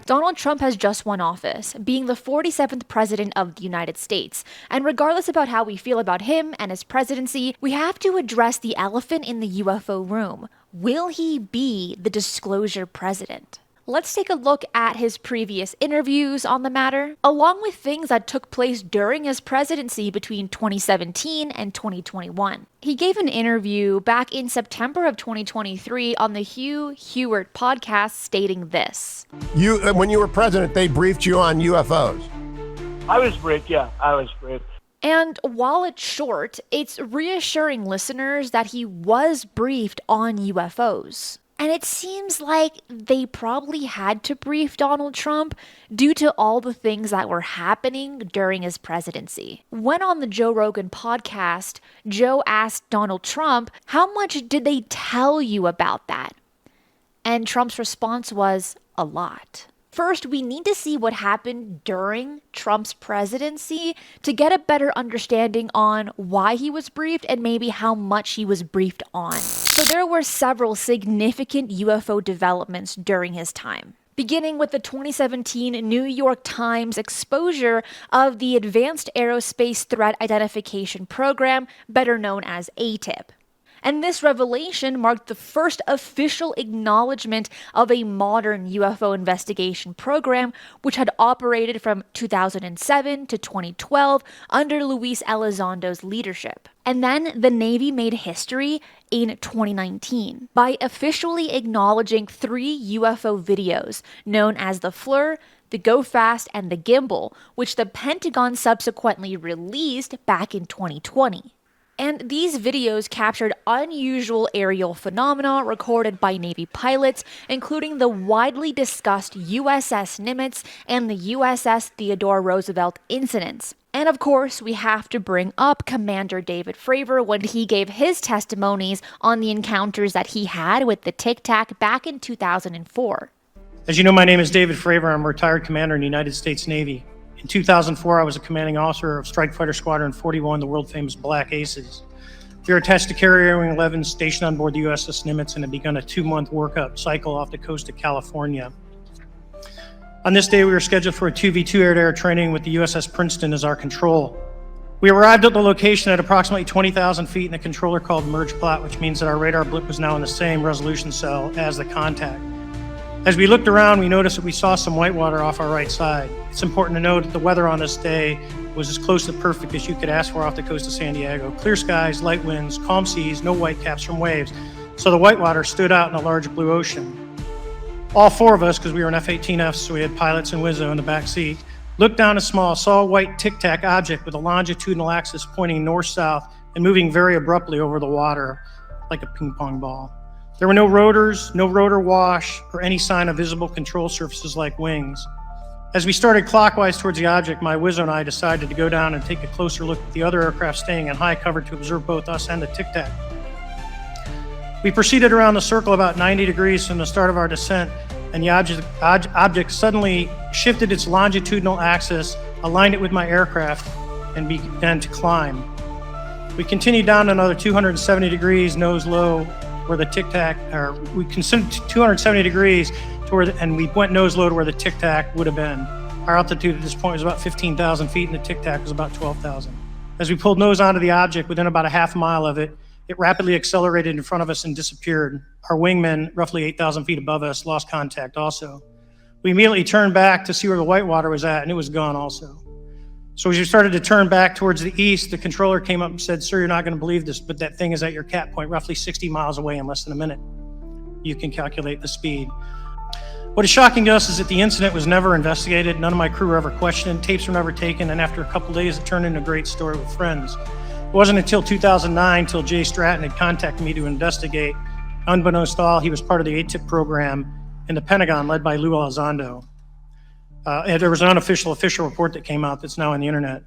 Donald Trump has just won office, being the 47th president of the United States. And regardless about how we feel about him and his presidency, we have to address the elephant in the UFO room. Will he be the disclosure president? Let's take a look at his previous interviews on the matter, along with things that took place during his presidency between 2017 and 2021. He gave an interview back in September of 2023 on the Hugh Hewitt podcast stating this. When you were president, they briefed you on UFOs. I was briefed, yeah, I was briefed. And while it's short, it's reassuring listeners that he was briefed on UFOs. And it seems like they probably had to brief Donald Trump due to all the things that were happening during his presidency. When on the Joe Rogan podcast, Joe asked Donald Trump, how much did they tell you about that? And Trump's response was, a lot. First, we need to see what happened during Trump's presidency to get a better understanding on why he was briefed and maybe how much he was briefed on. So there were several significant UFO developments during his time, beginning with the 2017 New York Times exposure of the Advanced Aerospace Threat Identification Program, better known as ATIP. And this revelation marked the first official acknowledgement of a modern UFO investigation program, which had operated from 2007 to 2012 under Luis Elizondo's leadership. And then the Navy made history in 2019 by officially acknowledging 3 UFO videos known as the FLIR, the Go Fast, and the Gimbal, which the Pentagon subsequently released back in 2020. And these videos captured unusual aerial phenomena recorded by Navy pilots, including the widely discussed USS Nimitz and the USS Theodore Roosevelt incidents. And of course, we have to bring up Commander David Fravor when he gave his testimonies on the encounters that he had with the Tic Tac back in 2004. As you know, my name is David Fravor. I'm a retired commander in the United States Navy. In 2004, I was a commanding officer of Strike Fighter Squadron 41, the world-famous Black Aces. We were attached to Carrier Wing 11, stationed on board the USS Nimitz, and had begun a 2-month workup cycle off the coast of California. On this day, we were scheduled for a 2v2 air-to-air training with the USS Princeton as our control. We arrived at the location at approximately 20,000 feet in a controller called Merge Plot, which means that our radar blip was now in the same resolution cell as the contact. As we looked around, we noticed that we saw some whitewater off our right side. It's important to note that the weather on this day was as close to perfect as you could ask for off the coast of San Diego. Clear skies, light winds, calm seas, no whitecaps from waves. So the whitewater stood out in a large blue ocean. All 4 of us, because we were in F-18Fs, so we had pilots and Wizzo in the back seat, looked down and saw a white tic-tac object with a longitudinal axis pointing north-south and moving very abruptly over the water like a ping pong ball. There were no rotors, no rotor wash, or any sign of visible control surfaces like wings. As we started clockwise towards the object, my Wizzo and I decided to go down and take a closer look at the other aircraft staying in high cover to observe both us and the Tic Tac. We proceeded around the circle about 90 degrees from the start of our descent, and the object suddenly shifted its longitudinal axis, aligned it with my aircraft, and began to climb. We continued down another 270 degrees, nose low, where the Tic Tac, or we considered 270 degrees to where, and we went nose low to where the Tic Tac would have been. Our altitude at this point was about 15,000 feet, and the Tic Tac was about 12,000. As we pulled nose onto the object, within about a half mile of it, it rapidly accelerated in front of us and disappeared. Our wingmen, roughly 8,000 feet above us, lost contact also. We immediately turned back to see where the whitewater was at, and it was gone also. So as we started to turn back towards the east, the controller came up and said, "Sir, you're not going to believe this, but that thing is at your cap point, roughly 60 miles away in less than a minute." You can calculate the speed. What is shocking to us is that the incident was never investigated. None of my crew were ever questioned. Tapes were never taken. And after a couple days, it turned into a great story with friends. It wasn't until 2009 till Jay Stratton had contacted me to investigate. Unbeknownst to all, he was part of the ATIP program in the Pentagon led by Lou Elizondo. There was an unofficial official report that came out that's now on the internet.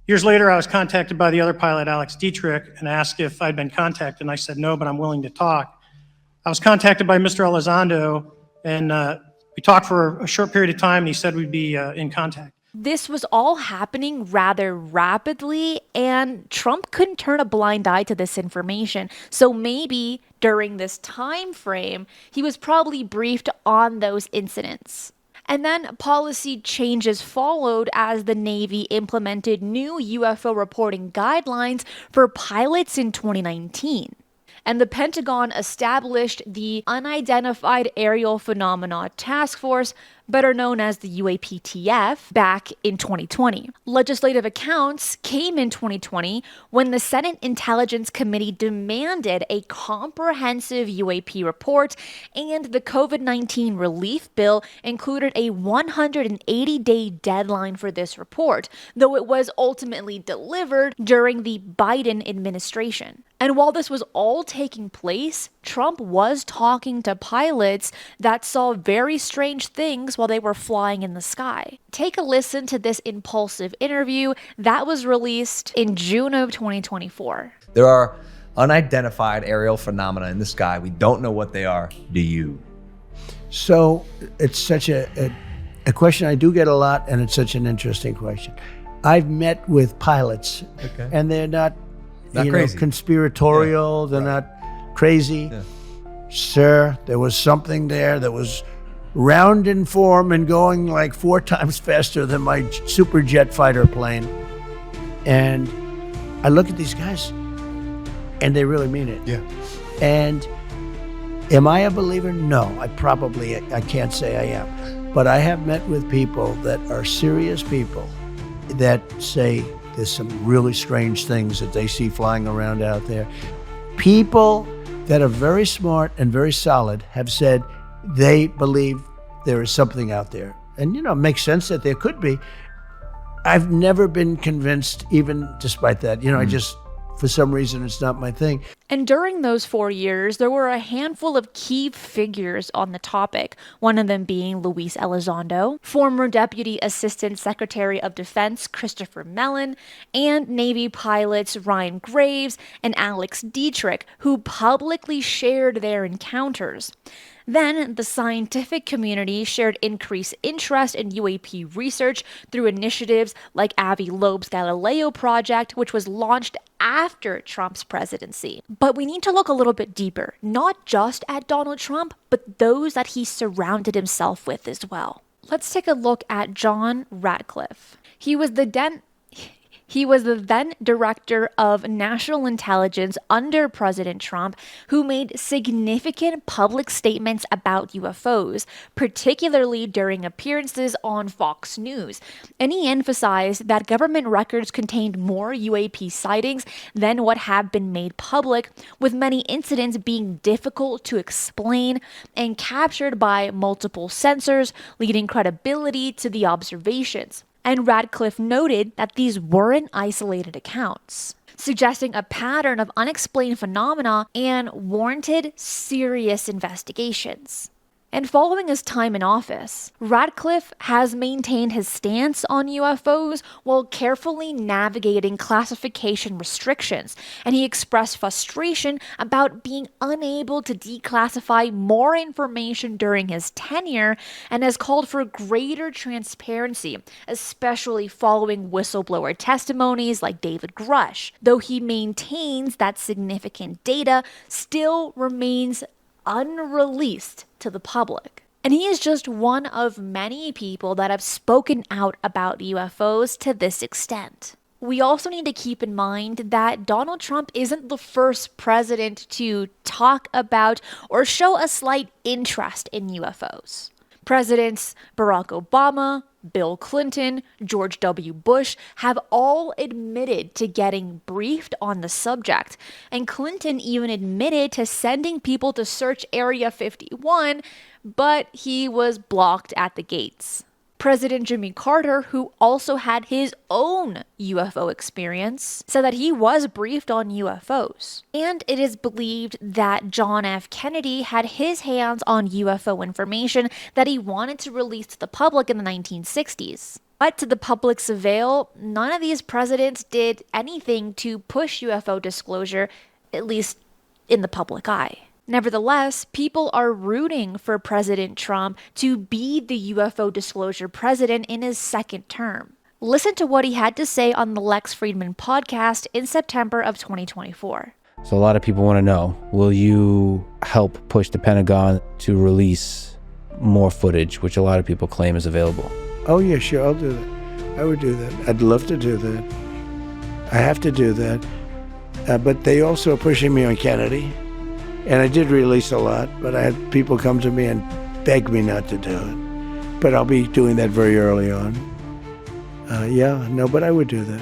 Years later, I was contacted by the other pilot, Alex Dietrich, and asked if I'd been contacted, and I said no, but I'm willing to talk. I was contacted by Mr. Elizondo, and we talked for a short period of time, and he said we'd be in contact. This was all happening rather rapidly, and Trump couldn't turn a blind eye to this information. So maybe during this time frame, he was probably briefed on those incidents. And then policy changes followed as the Navy implemented new UFO reporting guidelines for pilots in 2019. And the Pentagon established the Unidentified Aerial Phenomena Task Force, better known as the UAPTF, back in 2020. Legislative accounts came in 2020 when the Senate Intelligence Committee demanded a comprehensive UAP report, and the COVID-19 relief bill included a 180-day deadline for this report, though it was ultimately delivered during the Biden administration. And while this was all taking place, Trump was talking to pilots that saw very strange things while they were flying in the sky. Take a listen to this impulsive interview that was released in June of 2024. There are unidentified aerial phenomena in the sky. We don't know what they are. Do you? So it's such a question I do get a lot, and it's such an interesting question. I've met with pilots, and they're not crazy. Conspiratorial. They're not crazy. Yeah. Sir, there was something there that was round in form and going like 4 times faster than my super jet fighter plane. And I look at these guys, and they really mean it. Yeah. And am I a believer? No, I can't say I am. But I have met with people that are serious people that say there's some really strange things that they see flying around out there. People that are very smart and very solid have said they believe there is something out there. And, it makes sense that there could be. I've never been convinced, even despite that. I just, for some reason, it's not my thing. And during those 4 years, there were a handful of key figures on the topic, one of them being Luis Elizondo, former Deputy Assistant Secretary of Defense Christopher Mellon, and Navy pilots Ryan Graves and Alex Dietrich, who publicly shared their encounters. Then, the scientific community shared increased interest in UAP research through initiatives like Avi Loeb's Galileo Project, which was launched after Trump's presidency. But we need to look a little bit deeper, not just at Donald Trump, but those that he surrounded himself with as well. Let's take a look at John Ratcliffe. He was the then director of national intelligence under President Trump, who made significant public statements about UFOs, particularly during appearances on Fox News. And he emphasized that government records contained more UAP sightings than what have been made public, with many incidents being difficult to explain and captured by multiple sensors, leading credibility to the observations. And Ratcliffe noted that these weren't isolated accounts, suggesting a pattern of unexplained phenomena and warranted serious investigations. And following his time in office, Ratcliffe has maintained his stance on UFOs while carefully navigating classification restrictions, and he expressed frustration about being unable to declassify more information during his tenure and has called for greater transparency, especially following whistleblower testimonies like David Grush, though he maintains that significant data still remains unreleased to the public. And he is just one of many people that have spoken out about UFOs to this extent. We also need to keep in mind that Donald Trump isn't the first president to talk about or show a slight interest in UFOs. Presidents Barack Obama, Bill Clinton, George W. Bush have all admitted to getting briefed on the subject, and Clinton even admitted to sending people to search Area 51, but he was blocked at the gates. President Jimmy Carter, who also had his own UFO experience, said that he was briefed on UFOs. And it is believed that John F. Kennedy had his hands on UFO information that he wanted to release to the public in the 1960s. But to the public's avail, none of these presidents did anything to push UFO disclosure, at least in the public eye. Nevertheless, people are rooting for President Trump to be the UFO disclosure president in his second term. Listen to what he had to say on the Lex Fridman podcast in September of 2024. So a lot of people want to know, will you help push the Pentagon to release more footage, which a lot of people claim is available? Oh, yeah, sure, I'll do that. I would do that. I'd love to do that. I have to do that. But they also are pushing me on Kennedy. And I did release a lot, but I had people come to me and beg me not to do it. But I'll be doing that very early on. But I would do that.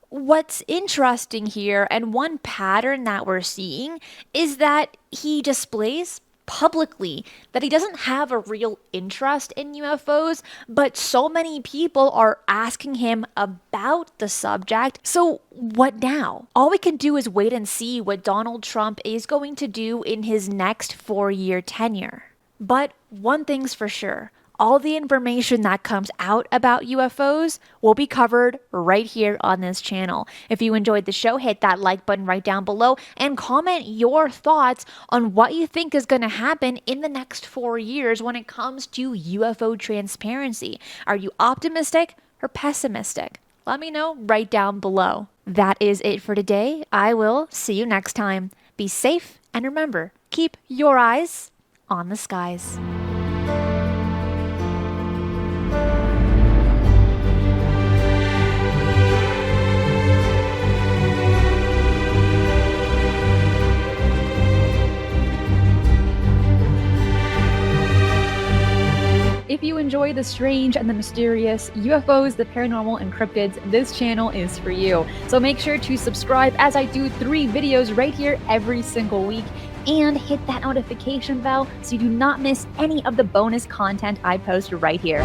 What's interesting here, and one pattern that we're seeing, is that he displays publicly that he doesn't have a real interest in UFOs, but so many people are asking him about the subject. So what now? All we can do is wait and see what Donald Trump is going to do in his next 4-year tenure. But one thing's for sure, all the information that comes out about UFOs will be covered right here on this channel. If you enjoyed the show, hit that like button right down below and comment your thoughts on what you think is going to happen in the next 4 years when it comes to UFO transparency. Are you optimistic or pessimistic? Let me know right down below. That is it for today. I will see you next time. Be safe, and remember, keep your eyes on the skies. If you enjoy the strange and the mysterious, UFOs, the paranormal, and cryptids, this channel is for you. So make sure to subscribe, as I do 3 videos right here every single week, and hit that notification bell so you do not miss any of the bonus content I post right here.